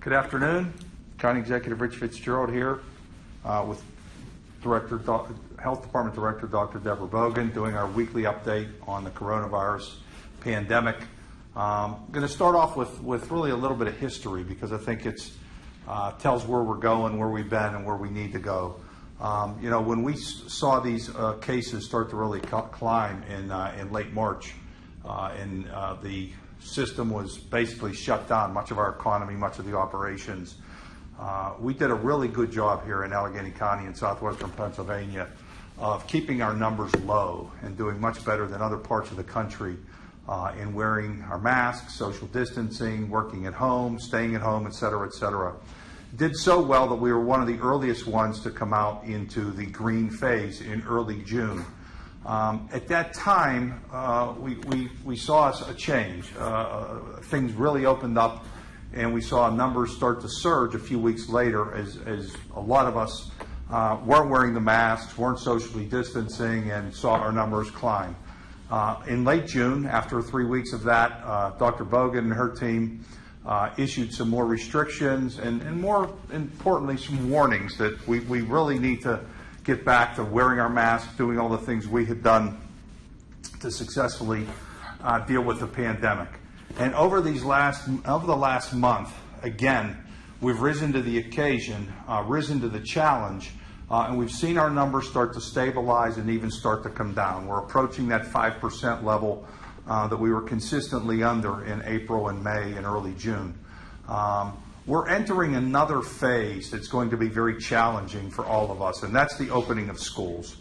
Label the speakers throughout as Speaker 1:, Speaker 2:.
Speaker 1: Good afternoon. County Executive Rich Fitzgerald here with Health Department Director Dr. Deborah Bogan doing our weekly update on the coronavirus pandemic. I'm going to start off with really a little bit of history because I think it tells where we're going, where we've been, and where we need to go. When we saw these cases start to really climb in late March, and the system was basically shut down, much of our economy, much of the operations. We did a really good job here in Allegheny County in southwestern Pennsylvania of keeping our numbers low and doing much better than other parts of the country in wearing our masks, social distancing, working at home, staying at home, et cetera, et cetera. Did so well that we were one of the earliest ones to come out into the green phase in early June. At that time, we saw a change. Things really opened up, and we saw numbers start to surge a few weeks later as a lot of us weren't wearing the masks, weren't socially distancing, and saw our numbers climb. In late June, after 3 weeks of that, Dr. Bogan and her team issued some more restrictions and more importantly, some warnings that we really need to get back to wearing our masks, doing all the things we had done to successfully deal with the pandemic. And over the last month, again, we've risen to the occasion, risen to the challenge, and we've seen our numbers start to stabilize and even start to come down. We're approaching that 5% level that we were consistently under in April and May and early June. We're entering another phase that's going to be very challenging for all of us, and that's the opening of schools.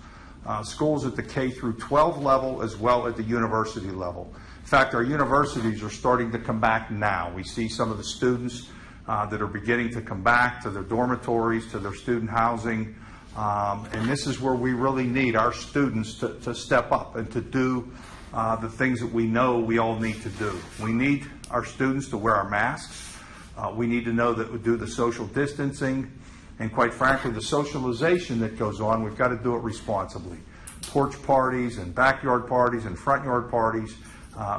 Speaker 1: Schools at the K through 12 level as well at the university level. In fact, our universities are starting to come back now. We see some of the students that are beginning to come back to their dormitories, to their student housing, and this is where we really need our students to step up and to do the things that we know we all need to do. We need our students to wear our masks. We need to know that we do the social distancing, and quite frankly, the socialization that goes on, we've got to do it responsibly. Porch parties and backyard parties and front yard parties,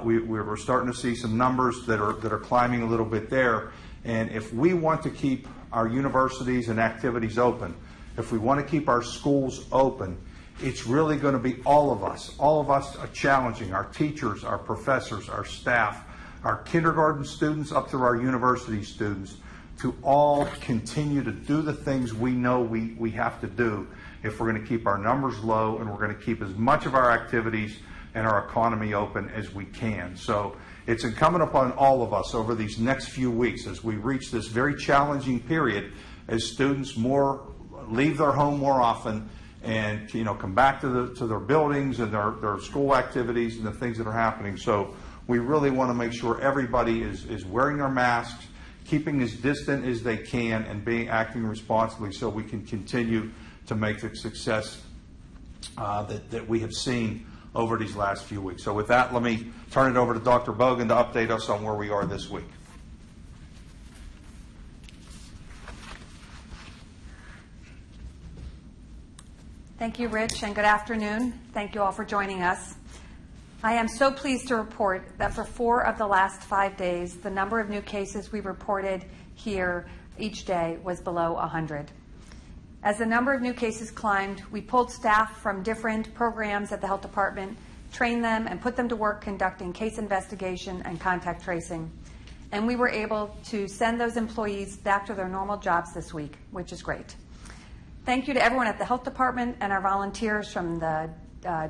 Speaker 1: we're starting to see some numbers that are climbing a little bit there. And if we want to keep our universities and activities open, if we want to keep our schools open, it's really going to be all of us. All of us are challenging, our teachers, our professors, our staff, our kindergarten students up through our university students, to all continue to do the things we know we have to do if we're going to keep our numbers low and we're going to keep as much of our activities and our economy open as we can. So it's incumbent upon all of us over these next few weeks as we reach this very challenging period as students leave their home more often and come back to their buildings and their school activities and the things that are happening. So we really want to make sure everybody is wearing their masks, keeping as distant as they can, and acting responsibly so we can continue to make the success that we have seen over these last few weeks. So with that, let me turn it over to Dr. Bogan to update us on where we are this week.
Speaker 2: Thank you, Rich, and good afternoon. Thank you all for joining us. I am so pleased to report that for 4 of the last 5 days, the number of new cases we reported here each day was below 100. As the number of new cases climbed, we pulled staff from different programs at the health department, trained them, and put them to work conducting case investigation and contact tracing. And we were able to send those employees back to their normal jobs this week, which is great. Thank you to everyone at the health department and our volunteers from the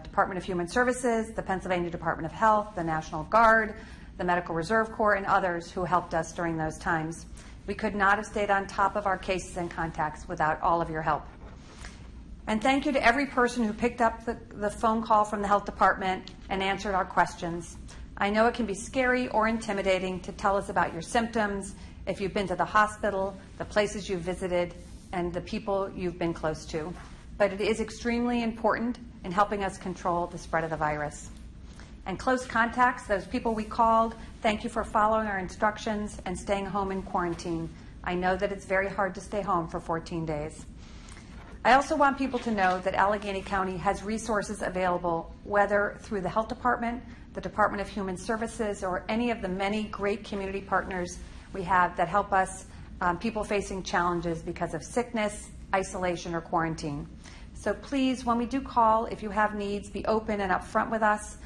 Speaker 2: Department of Human Services, the Pennsylvania Department of Health, the National Guard, the Medical Reserve Corps, and others who helped us during those times. We could not have stayed on top of our cases and contacts without all of your help. And thank you to every person who picked up the phone call from the health department and answered our questions. I know it can be scary or intimidating to tell us about your symptoms, if you've been to the hospital, the places you've visited, and the people you've been close to. But it is extremely important in helping us control the spread of the virus. And close contacts, those people we called, thank you for following our instructions and staying home in quarantine. I know that it's very hard to stay home for 14 days. I also want people to know that Allegheny County has resources available, whether through the health department, the Department of Human Services, or any of the many great community partners we have that help us people facing challenges because of sickness, isolation, or quarantine. So please, when we do call, if you have needs, be open and upfront with us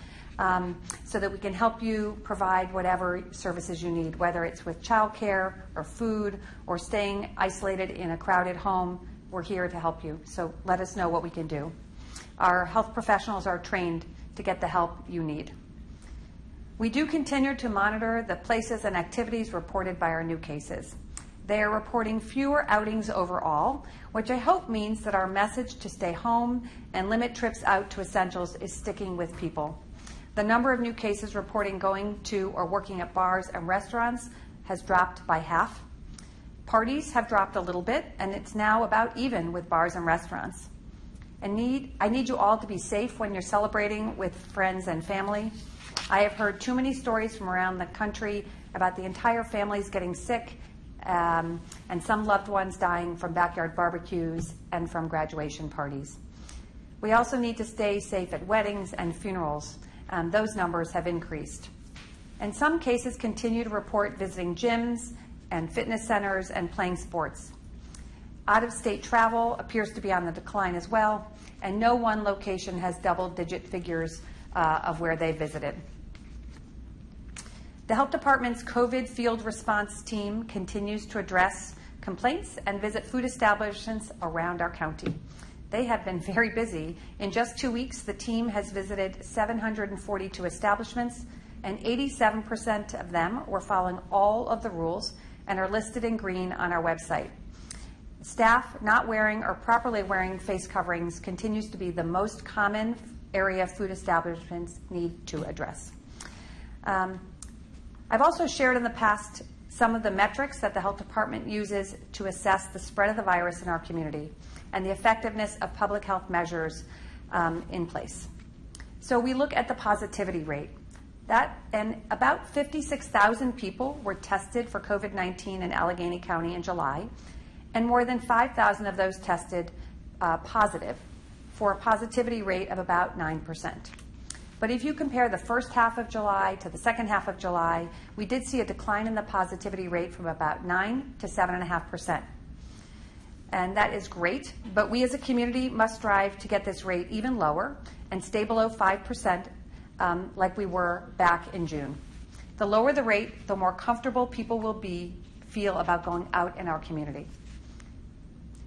Speaker 2: so that we can help you provide whatever services you need, whether it's with childcare or food or staying isolated in a crowded home. We're here to help you. So let us know what we can do. Our health professionals are trained to get the help you need. We do continue to monitor the places and activities reported by our new cases. They are reporting fewer outings overall, which I hope means that our message to stay home and limit trips out to essentials is sticking with people. The number of new cases reporting going to or working at bars and restaurants has dropped by half. Parties have dropped a little bit, and it's now about even with bars and restaurants. I need you all to be safe when you're celebrating with friends and family. I have heard too many stories from around the country about the entire families getting sick and some loved ones dying from backyard barbecues and from graduation parties. We also need to stay safe at weddings and funerals. Those numbers have increased. And some cases continue to report visiting gyms and fitness centers and playing sports. Out-of-state travel appears to be on the decline as well, and no one location has double-digit figures of where they visited. The Health Department's COVID field response team continues to address complaints and visit food establishments around our county. They have been very busy. In just 2 weeks, the team has visited 742 establishments, and 87% of them were following all of the rules and are listed in green on our website. Staff not wearing or properly wearing face coverings continues to be the most common area food establishments need to address. I've also shared in the past some of the metrics that the Health Department uses to assess the spread of the virus in our community and the effectiveness of public health measures in place. So we look at the positivity rate. And about 56,000 people were tested for COVID-19 in Allegheny County in July, and more than 5,000 of those tested positive, for a positivity rate of about 9%. But if you compare the first half of July to the second half of July, we did see a decline in the positivity rate from about 9 to 7.5%. And that is great, but we as a community must strive to get this rate even lower and stay below 5%, like we were back in June. The lower the rate, the more comfortable people will feel about going out in our community.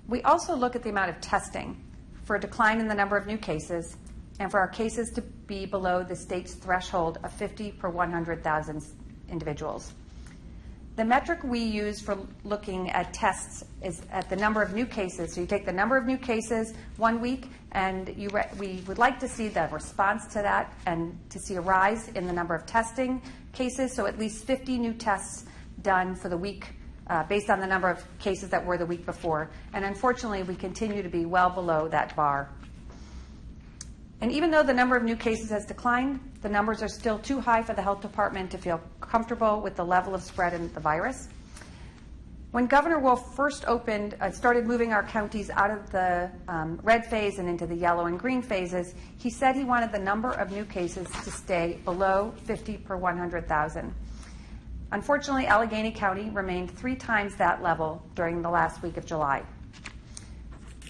Speaker 2: We also look at the amount of testing for a decline in the number of new cases and for our cases to be below the state's threshold of 50 per 100,000 individuals. The metric we use for looking at tests is at the number of new cases. So you take the number of new cases 1 week, and we would like to see the response to that and to see a rise in the number of testing cases, so at least 50 new tests done for the week based on the number of cases that were the week before. And unfortunately, we continue to be well below that bar. And even though the number of new cases has declined, the numbers are still too high for the Health Department to feel comfortable with the level of spread in the virus. When Governor Wolf first started moving our counties out of the red phase and into the yellow and green phases, he said he wanted the number of new cases to stay below 50 per 100,000. Unfortunately, Allegheny County remained 3 times that level during the last week of July.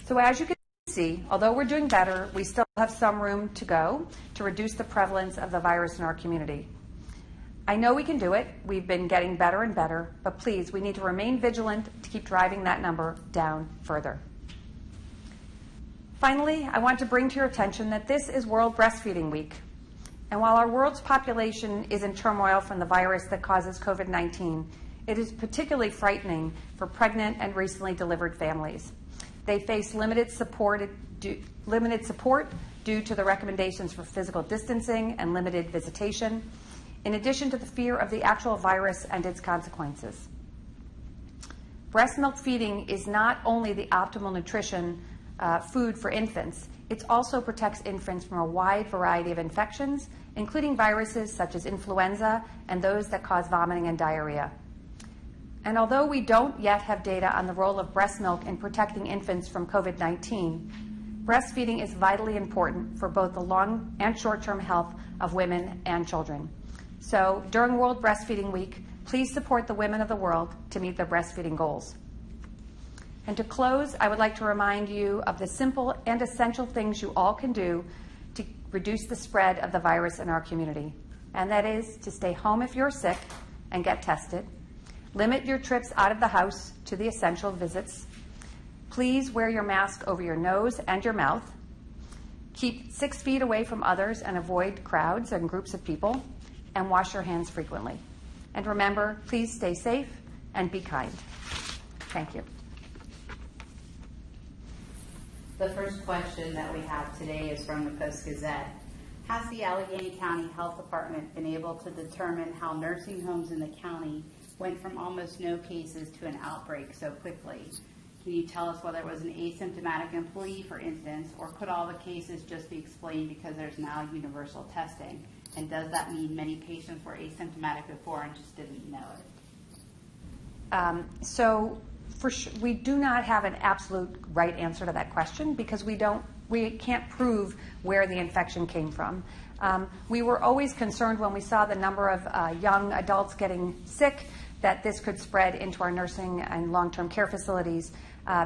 Speaker 2: So as you can see, although we're doing better, we still have some room to go to reduce the prevalence of the virus in our community. I know we can do it. We've been getting better and better, but please, we need to remain vigilant to keep driving that number down further. Finally, I want to bring to your attention that this is World Breastfeeding Week. And while our world's population is in turmoil from the virus that causes COVID-19, it is particularly frightening for pregnant and recently delivered families. They face limited support due to the recommendations for physical distancing and limited visitation, in addition to the fear of the actual virus and its consequences. Breast milk feeding is not only the optimal nutrition food for infants, it also protects infants from a wide variety of infections, including viruses such as influenza and those that cause vomiting and diarrhea. And although we don't yet have data on the role of breast milk in protecting infants from COVID-19, breastfeeding is vitally important for both the long and short-term health of women and children. So during World Breastfeeding Week, Please support the women of the world to meet their breastfeeding goals. And to close, I would like to remind you of the simple and essential things you all can do to reduce the spread of the virus in our community. And that is to stay home if you're sick and get tested. Limit your trips out of the house to the essential visits. Please wear your mask over your nose and your mouth. Keep 6 feet away from others and avoid crowds and groups of people. And wash your hands frequently. And remember, please stay safe and be kind. Thank you.
Speaker 3: The first question that we have today is from the Post-Gazette. Has the Allegheny County Health Department been able to determine how nursing homes in the county went from almost no cases to an outbreak so quickly? Can you tell us whether it was an asymptomatic employee, for instance, or could all the cases just be explained because there's now universal testing? And does that mean many patients were asymptomatic before and just didn't know it?
Speaker 2: We do not have an absolute right answer to that question because we can't prove where the infection came from. We were always concerned when we saw the number of young adults getting sick that this could spread into our nursing and long-term care facilities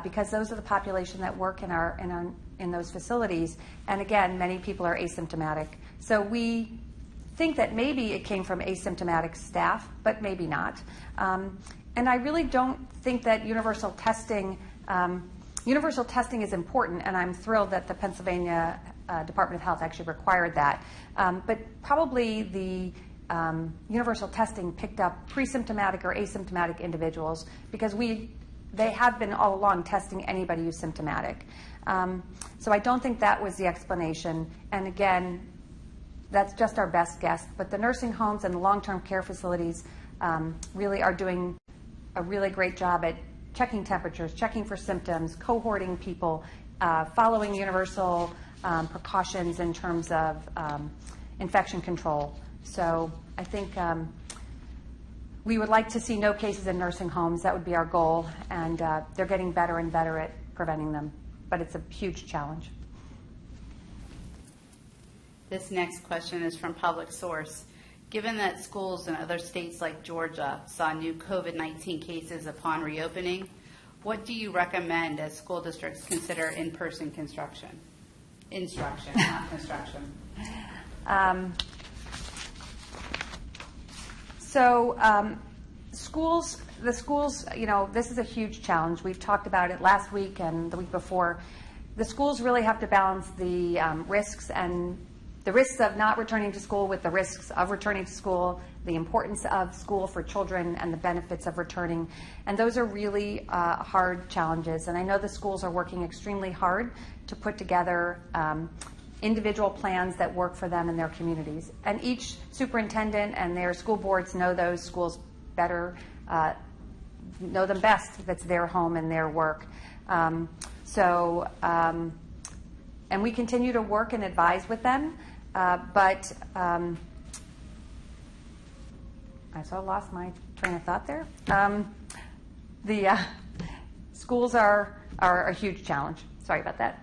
Speaker 2: because those are the population that work in those facilities. And again, many people are asymptomatic. So we think that maybe it came from asymptomatic staff, but maybe not. And I really don't think that universal testing is important, and I'm thrilled that the Pennsylvania Department of Health actually required that. But probably the universal testing picked up pre-symptomatic or asymptomatic individuals because they have been all along testing anybody who's symptomatic. So I don't think that was the explanation. And again, that's just our best guess. But the nursing homes and the long-term care facilities really are doing a really great job at checking temperatures, checking for symptoms, cohorting people, following universal precautions in terms of infection control. So I think we would like to see no cases in nursing homes. That would be our goal, and they're getting better and better at preventing them. But it's a huge challenge.
Speaker 3: This next question is from Public Source. Given that schools in other states like Georgia saw new COVID-19 cases upon reopening, what do you recommend as school districts consider in-person instruction, not construction? The schools, this is a huge challenge. We've talked about it last week and the week before. The schools really have to balance the risks of not returning to school with the risks of returning to school, the importance of school for children, and the benefits of returning. And those are really hard challenges. And I know the schools are working extremely hard to put together individual plans that work for them and their communities. And each superintendent and their school boards know those schools better, know them best. That's their home and their work. And we continue to work and advise with them. But I sort of lost my train of thought there. The schools are a huge challenge. Sorry about that.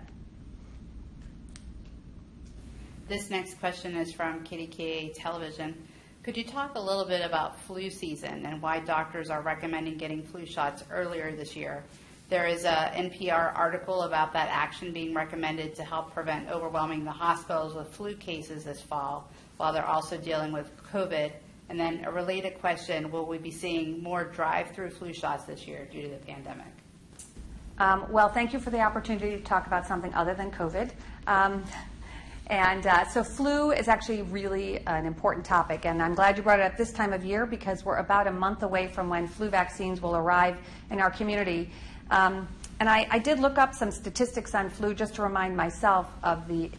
Speaker 3: This next question is from KDKA Television. Could you talk a little bit about flu season and why doctors are recommending getting flu shots earlier this year? There is an NPR article about that action being recommended to help prevent overwhelming the hospitals with flu cases this fall, while they're also dealing with COVID. And then a related question, will we be seeing more drive-through flu shots this year due to the pandemic?
Speaker 2: Well, thank you for the opportunity to talk about something other than COVID. So flu is actually really an important topic, and I'm glad you brought it up this time of year because we're about a month away from when flu vaccines will arrive in our community. And I did look up some statistics on flu just to remind myself of the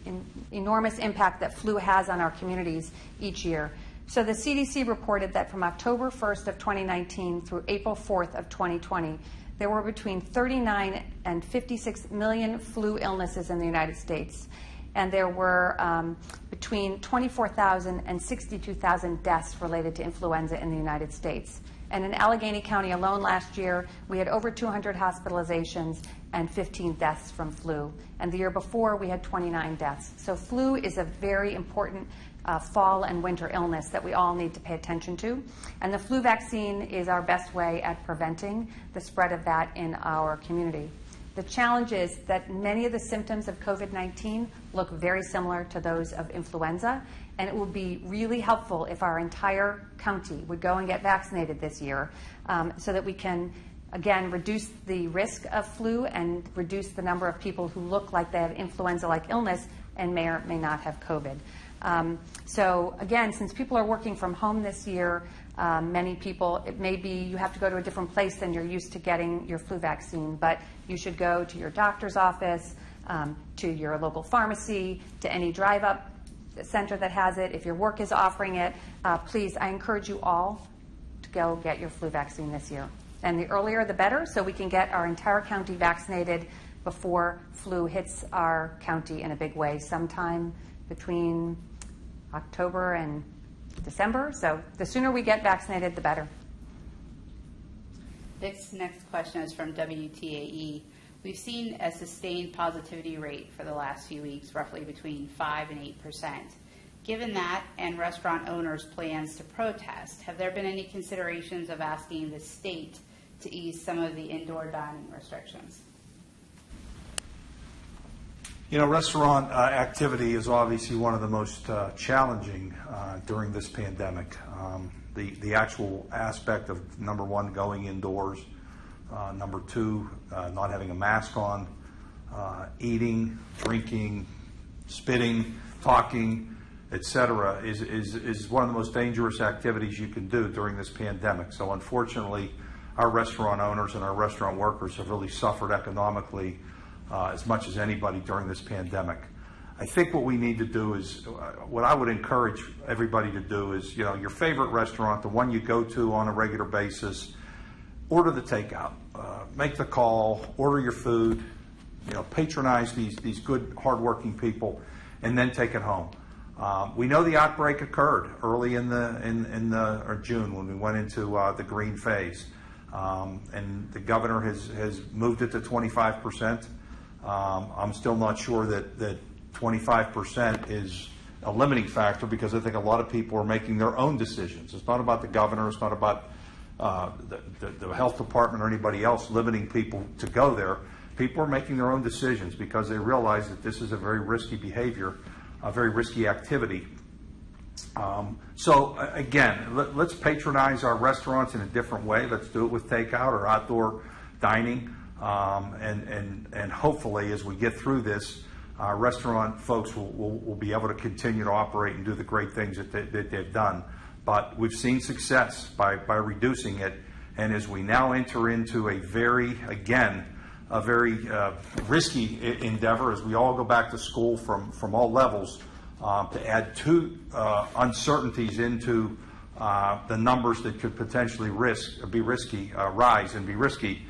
Speaker 2: enormous impact that flu has on our communities each year. So the CDC reported that from October 1st of 2019 through April 4th of 2020, there were between 39 and 56 million flu illnesses in the United States. And there were between 24,000 and 62,000 deaths related to influenza in the United States.
Speaker 3: And in Allegheny County alone last year, we had over 200 hospitalizations and 15 deaths from flu. And the year before, we had 29 deaths. So flu is a very important fall and winter illness that we all need to pay attention to. And the flu vaccine is our best way at preventing the spread of that in our community. The challenge is that many of the symptoms of COVID-19 look very similar to those of influenza, and it will be really helpful if our entire county would go and get vaccinated this year so that we can, again, reduce the risk of flu and reduce the number of people who look like they have influenza-like illness and may or may not have COVID. So again, since people are working from home this year, many people, it may be you have to go to a different place than you're used to getting your flu vaccine, but you should go to your doctor's office, to your local pharmacy, to any drive-up center that has it. If your work is offering it, please, I encourage you all to go get your flu vaccine this year. And the earlier the better, so we can get our entire county vaccinated before flu hits our county in a big way sometime between October and December. So the sooner we get vaccinated, the better.
Speaker 4: This next question is from WTAE. We've seen a sustained positivity rate for the last few weeks, roughly between 5 and 8%. Given that and restaurant owners' plans to protest, have there been any considerations of asking the state to ease some of the indoor dining restrictions?
Speaker 1: You know, restaurant activity is obviously one of the most challenging during this pandemic. The actual aspect of, number one, going indoors, number two, not having a mask on, eating, drinking, spitting, talking, etc., is one of the most dangerous activities you can do during this pandemic. So unfortunately, our restaurant owners and our restaurant workers have really suffered economically as much as anybody during this pandemic. I think what we need to do is, what I would encourage everybody to do is, you know, your favorite restaurant, the one you go to on a regular basis, order the takeout, make the call, order your food, you know, patronize these good, hardworking people, and then take it home. We know the outbreak occurred early in or June when we went into the green phase, and the governor has moved it to 25%. I'm still not sure that 25% is a limiting factor, because I think a lot of people are making their own decisions. It's not about the governor. It's not about the health department or anybody else limiting people to go there. People are making their own decisions because they realize that this is a very risky behavior, a very risky activity. So again, let's patronize our restaurants in a different way. Let's do it with takeout or outdoor dining. And hopefully, as we get through this, restaurant folks will be able to continue to operate and do the great things that they've done. But we've seen success by reducing it. And as we now enter into a very risky endeavor, as we all go back to school from all levels, to add two uncertainties into the numbers that could potentially rise and be risky,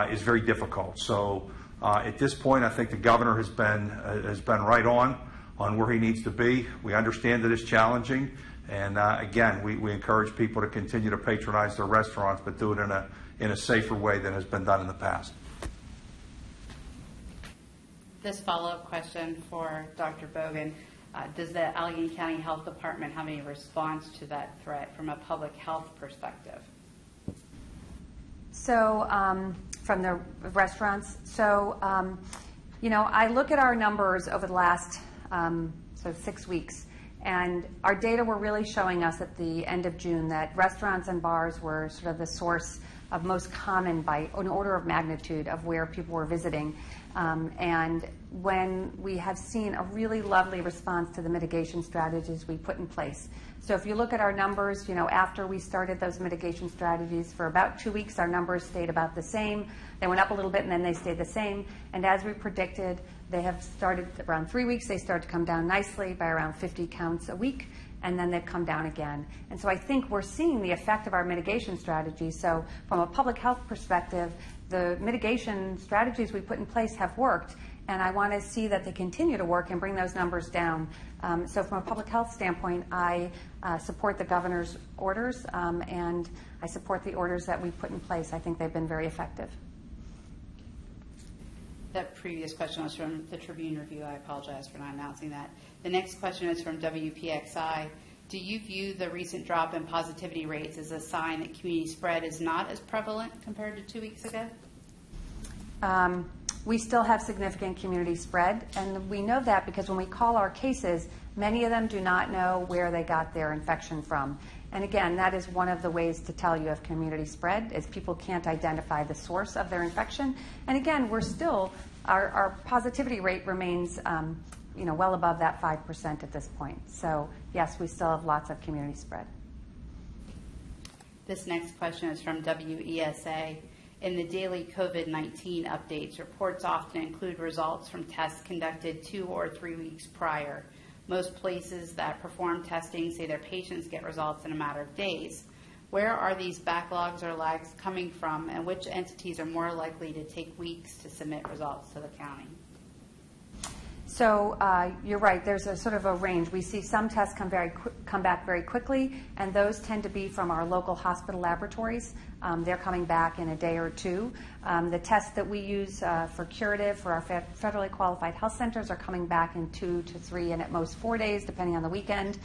Speaker 1: is very difficult. So at this point, I think the governor has been right on where he needs to be. We understand that it's challenging, and again, we encourage people to continue to patronize their restaurants, but do it in a safer way than has been done in the past.
Speaker 4: This follow-up question for Dr. Bogan. Does the Allegheny County Health Department have any response to that threat from a public health perspective?
Speaker 3: So from the restaurants, you know, I look at our numbers over the last 6 weeks, and our data were really showing us at the end of June that restaurants and bars were sort of the source of most common by an order of magnitude of where people were visiting. And when we have seen a really lovely response to the mitigation strategies we put in place. So if you look at our numbers, you know, after we started those mitigation strategies, for about 2 weeks, our numbers stayed about the same. They went up a little bit, and then they stayed the same. And as we predicted, they have started around 3 weeks. They started to come down nicely by around 50 counts a week, and then they've come down again. And so I think we're seeing the effect of our mitigation strategy. So from a public health perspective, the mitigation strategies we put in place have worked, and I want to see that they continue to work and bring those numbers down. So from a public health standpoint, I support the governor's orders, and I support the orders that we put in place. I think they've been very effective.
Speaker 4: That previous question was from the Tribune Review. I apologize for not announcing that. The next question is from WPXI. Do you view the recent drop in positivity rates as a sign that community spread is not as prevalent compared to 2 weeks ago?
Speaker 3: We still have significant community spread, and we know that because when we call our cases, many of them do not know where they got their infection from. And again, that is one of the ways to tell you have community spread, is people can't identify the source of their infection. And again, we're still, our positivity rate remains well above that 5% at this point. So yes, we still have lots of community spread.
Speaker 4: This next question is from WESA. In the daily COVID-19 updates, reports often include results from tests conducted 2 or 3 weeks prior. Most places that perform testing say their patients get results in a matter of days. Where are these backlogs or lags coming from, and which entities are more likely to take weeks to submit results to the county?
Speaker 3: So you're right. There's a sort of a range. We see some tests come back very quickly, and those tend to be from our local hospital laboratories. They're coming back in a day or two. The tests that we use for curative for our federally qualified health centers are coming back in 2 to 3 and at most 4 days, depending on the weekend.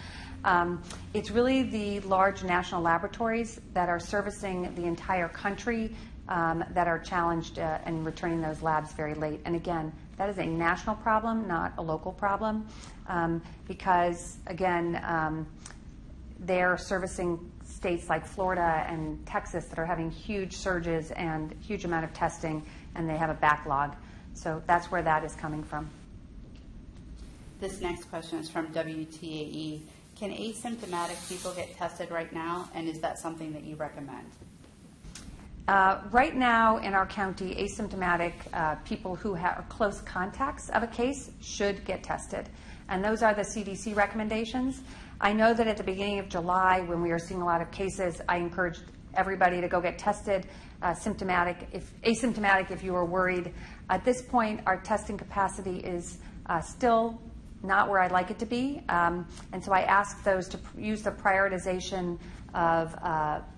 Speaker 3: It's really the large national laboratories that are servicing the entire country that are challenged in returning those labs very late. And again, that is a national problem, not a local problem, because, again, they're servicing states like Florida and Texas that are having huge surges and huge amount of testing, and they have a backlog. So that's where that is coming from.
Speaker 4: This next question is from WTAE. Can asymptomatic people get tested right now, and is that something that you recommend?
Speaker 3: Right now in our county, asymptomatic people who are close contacts of a case should get tested. And those are the CDC recommendations. I know that at the beginning of July, when we were seeing a lot of cases, I encouraged everybody to go get tested, asymptomatic if you were worried. At this point, our testing capacity is still not where I'd like it to be. And so I ask those to use the prioritization of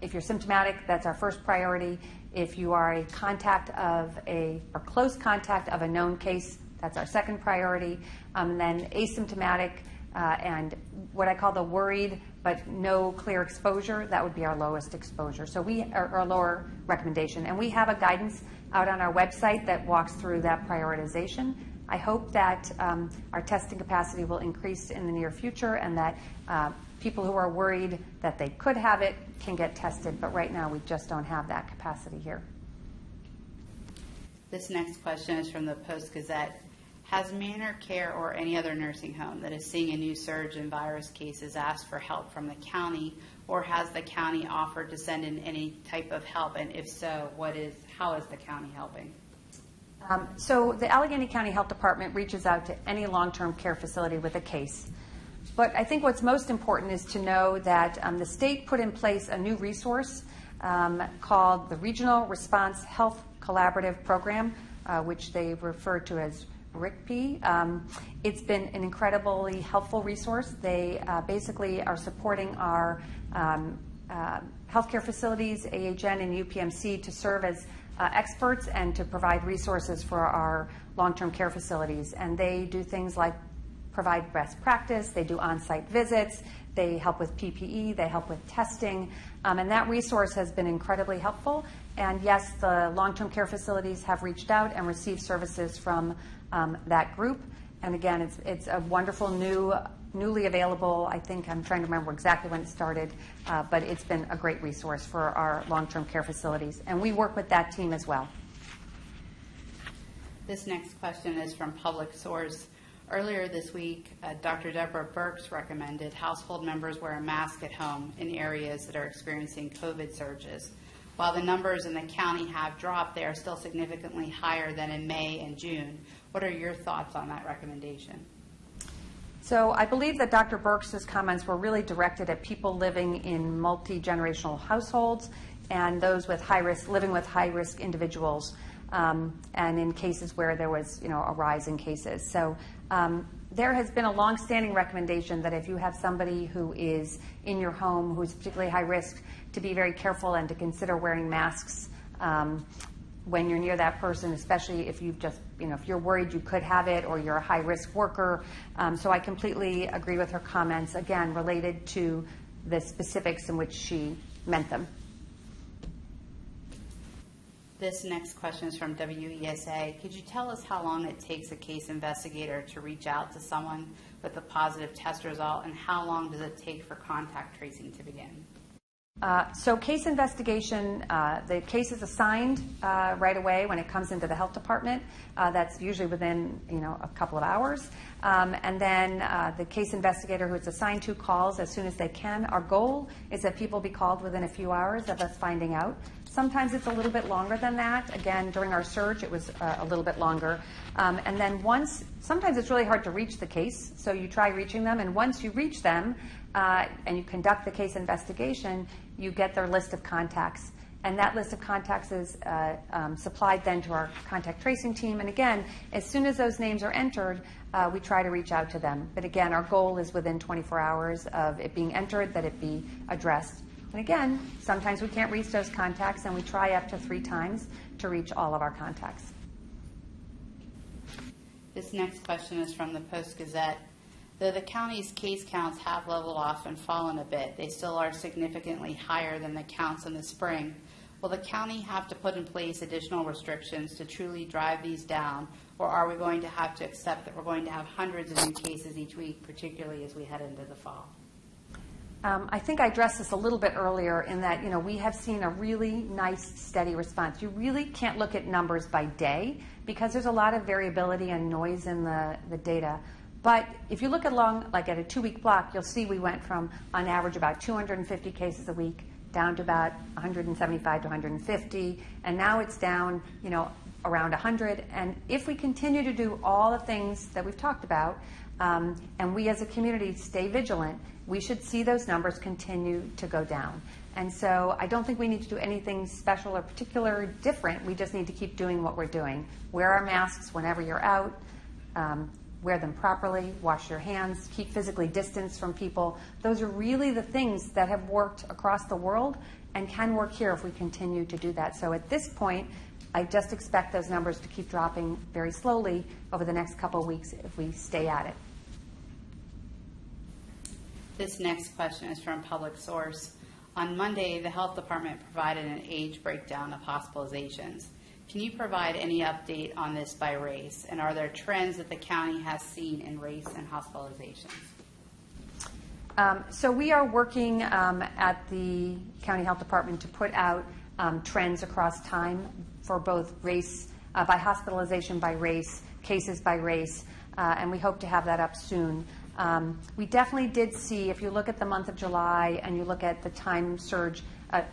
Speaker 3: if you're symptomatic, that's our first priority. If you are a contact of or close contact of a known case, that's our second priority. And then asymptomatic and what I call the worried but no clear exposure, that would be our lowest exposure. So we are our lower recommendation. And we have a guidance out on our website that walks through that prioritization. I hope that our testing capacity will increase in the near future, and that people who are worried that they could have it can get tested, but right now we just don't have that capacity here.
Speaker 4: This next question is from the Post-Gazette. Has Manor Care or any other nursing home that is seeing a new surge in virus cases asked for help from the county, or has the county offered to send in any type of help? And if so, how is the county helping?
Speaker 3: So the Allegheny County Health Department reaches out to any long-term care facility with a case. But I think what's most important is to know that the state put in place a new resource called the Regional Response Health Collaborative Program, which they refer to as RICP. It's been an incredibly helpful resource. They basically are supporting our healthcare facilities, AHN and UPMC, to serve as experts and to provide resources for our long-term care facilities. And they do things like provide best practice, they do on-site visits, they help with PPE, they help with testing, and that resource has been incredibly helpful. And yes, the long-term care facilities have reached out and received services from that group. And again, it's a wonderful newly available, I think, I'm trying to remember exactly when it started, but it's been a great resource for our long-term care facilities. And we work with that team as well.
Speaker 4: This next question is from Public Source. Earlier this week, Dr. Deborah Birx recommended household members wear a mask at home in areas that are experiencing COVID surges. While the numbers in the county have dropped, they are still significantly higher than in May and June. What are your thoughts on that recommendation?
Speaker 3: So I believe that Dr. Birx's comments were really directed at people living in multi-generational households and those with high risk, living with high-risk individuals. and in cases where there was, a rise in cases. So there has been a longstanding recommendation that if you have somebody who is in your home who's particularly high risk, to be very careful and to consider wearing masks when you're near that person, especially if you've just, if you're worried you could have it or you're a high-risk worker. So I completely agree with her comments, again, related to the specifics in which she meant them.
Speaker 4: This next question is from WESA. Could you tell us how long it takes a case investigator to reach out to someone with a positive test result, and how long does it take for contact tracing to begin?
Speaker 3: So case investigation, the case is assigned right away when it comes into the health department. That's usually within a couple of hours. And then the case investigator who it's assigned to calls as soon as they can. Our goal is that people be called within a few hours of us finding out. Sometimes it's a little bit longer than that. Again, during our surge, it was a little bit longer. And then sometimes it's really hard to reach the case, so you try reaching them, and once you reach them and you conduct the case investigation, you get their list of contacts. And that list of contacts is supplied then to our contact tracing team. And again, as soon as those names are entered, we try to reach out to them. But again, our goal is within 24 hours of it being entered that it be addressed. And again, sometimes we can't reach those contacts, and we try up to 3 times to reach all of our contacts.
Speaker 4: This next question is from the Post-Gazette. Though the county's case counts have leveled off and fallen a bit, they still are significantly higher than the counts in the spring. Will the county have to put in place additional restrictions to truly drive these down, or are we going to have to accept that we're going to have hundreds of new cases each week, particularly as we head into the fall?
Speaker 3: I think I addressed this a little bit earlier in that, we have seen a really nice, steady response. You really can't look at numbers by day because there's a lot of variability and noise in the data. But if you look at at a 2-week block, you'll see we went from, on average, about 250 cases a week down to about 175 to 150, and now it's down, around 100. And if we continue to do all the things that we've talked about, and we as a community stay vigilant, we should see those numbers continue to go down. And so I don't think we need to do anything special or particular different. We just need to keep doing what we're doing. Wear our masks whenever you're out. Wear them properly. Wash your hands. Keep physically distanced from people. Those are really the things that have worked across the world and can work here if we continue to do that. So at this point, I just expect those numbers to keep dropping very slowly over the next couple of weeks if we stay at it.
Speaker 4: This next question is from Public Source. On Monday, the health department provided an age breakdown of hospitalizations. Can you provide any update on this by race? And are there trends that the county has seen in race and hospitalizations?
Speaker 3: So we are working at the county health department to put out trends across time for both race, by hospitalization by race, cases by race, and we hope to have that up soon. We definitely did see, if you look at the month of July and you look at the time surge,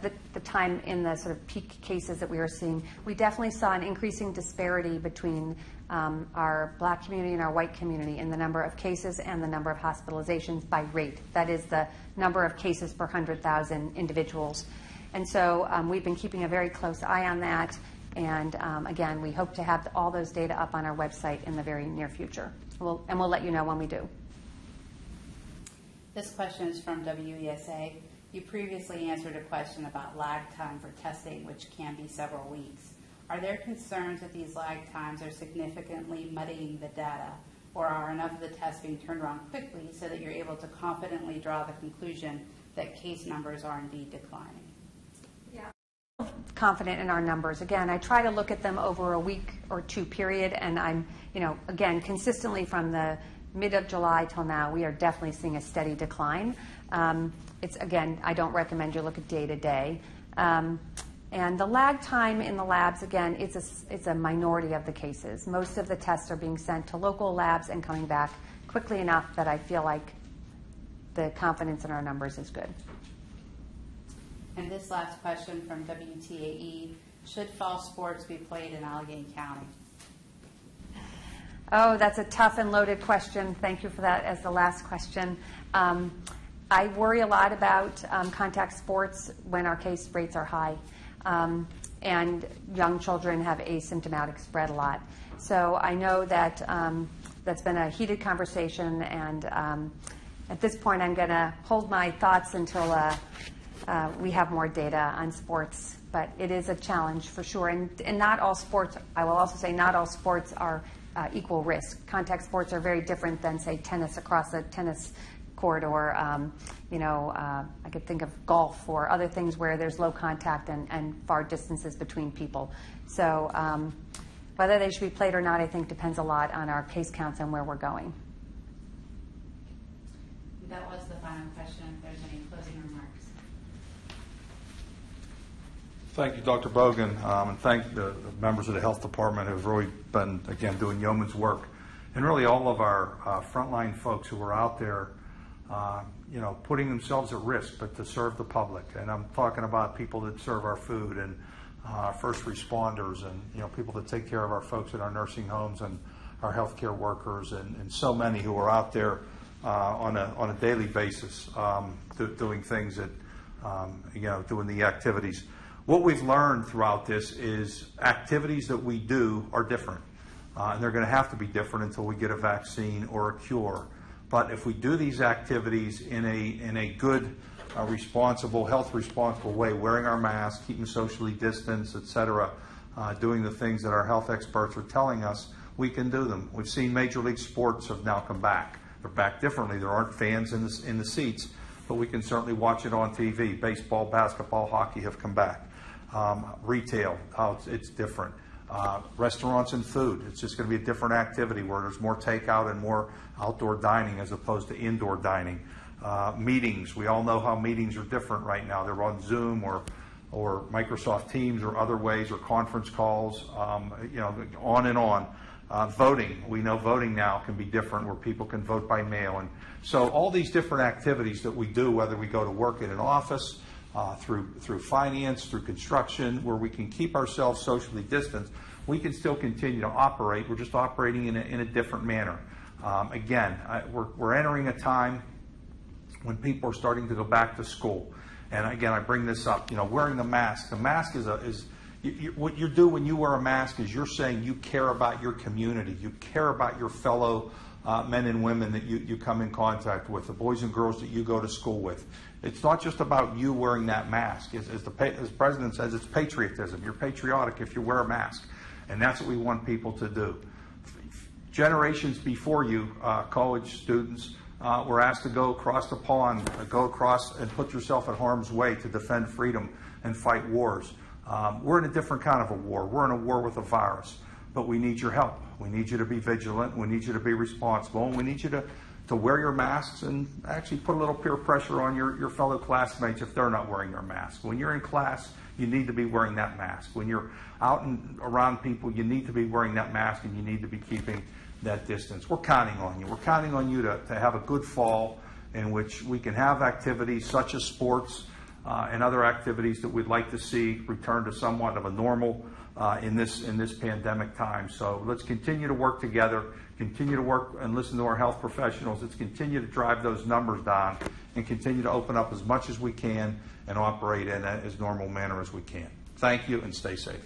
Speaker 3: the time in the sort of peak cases that we were seeing, we definitely saw an increasing disparity between our black community and our white community in the number of cases and the number of hospitalizations by rate. That is the number of cases per 100,000 individuals. And so we've been keeping a very close eye on that. And again, we hope to have all those data up on our website in the very near future. We'll let you know when we do.
Speaker 4: This question is from WESA. You previously answered a question about lag time for testing, which can be several weeks. Are there concerns that these lag times are significantly muddying the data, or are enough of the tests being turned around quickly so that you're able to confidently draw the conclusion that case numbers are indeed declining?
Speaker 3: Yeah. Confident in our numbers. Again, I try to look at them over a week or 2 period, and I'm, again, consistently from the mid of July till now, we are definitely seeing a steady decline. It's, again, I don't recommend you look at day to day. And the lag time in the labs, again, it's a minority of the cases. Most of the tests are being sent to local labs and coming back quickly enough that I feel like the confidence in our numbers is good.
Speaker 4: And this last question from WTAE, should fall sports be played in Allegheny County?
Speaker 3: Oh, that's a tough and loaded question. Thank you for that as the last question. I worry a lot about contact sports when our case rates are high. and young children have asymptomatic spread a lot. So I know that that's been a heated conversation, and at this point I'm going to hold my thoughts until we have more data on sports. But it is a challenge for sure, and not all sports, I will also say not all sports are equal risk. Contact sports are very different than, say, tennis across a tennis court, or I could think of golf or other things where there's low contact and far distances between people. So whether they should be played or not, I think depends a lot on our case counts and where we're going.
Speaker 4: That was the final question. If there's any closing remarks.
Speaker 1: Thank you, Dr. Bogan, and thank the members of the health department who have really been, again, doing yeoman's work, and really all of our frontline folks who are out there, putting themselves at risk, but to serve the public. And I'm talking about people that serve our food, and first responders, and people that take care of our folks in our nursing homes, and our healthcare workers, and so many who are out there on a daily basis doing things that doing the activities. What we've learned throughout this is activities that we do are different, and they're going to have to be different until we get a vaccine or a cure. But if we do these activities in a good, responsible, health responsible way, wearing our masks, keeping socially distanced, etc., doing the things that our health experts are telling us, we can do them. We've seen Major League Sports have now come back. They're back differently. There aren't fans in the seats, but we can certainly watch it on TV. Baseball, basketball, hockey have come back. Retail, it's different. Restaurants and food, it's just going to be a different activity where there's more takeout and more outdoor dining as opposed to indoor dining. Meetings, we all know how meetings are different right now. They're on Zoom or Microsoft Teams or other ways, or conference calls, on and on. Voting, we know voting now can be different, where people can vote by mail. And so all these different activities that we do, whether we go to work in an office, through finance, through construction, where we can keep ourselves socially distanced, we can still continue to operate. We're just operating in a different manner. We're entering a time when people are starting to go back to school. And again, I bring this up, wearing the mask. The mask is what you do when you wear a mask is you're saying you care about your community. You care about your fellow men and women that you come in contact with, the boys and girls that you go to school with. It's not just about you wearing that mask. As the President says, it's patriotism. You're patriotic if you wear a mask. And that's what we want people to do. Generations before you, college students, were asked to go across the pond, go across and put yourself in harm's way to defend freedom and fight wars. We're in a different kind of a war. We're in a war with a virus. But we need your help. We need you to be vigilant. We need you to be responsible. And we need you to wear your masks and actually put a little peer pressure on your fellow classmates if they're not wearing their mask. When you're in class, you need to be wearing that mask. When you're out and around people, you need to be wearing that mask, and you need to be keeping that distance. We're counting on you. We're counting on you to have a good fall in which we can have activities such as sports and other activities that we'd like to see return to somewhat of a normal in this pandemic time. So let's continue to work together, continue to work and listen to our health professionals. Let's continue to drive those numbers down and continue to open up as much as we can and operate in as normal manner as we can. Thank you, and stay safe.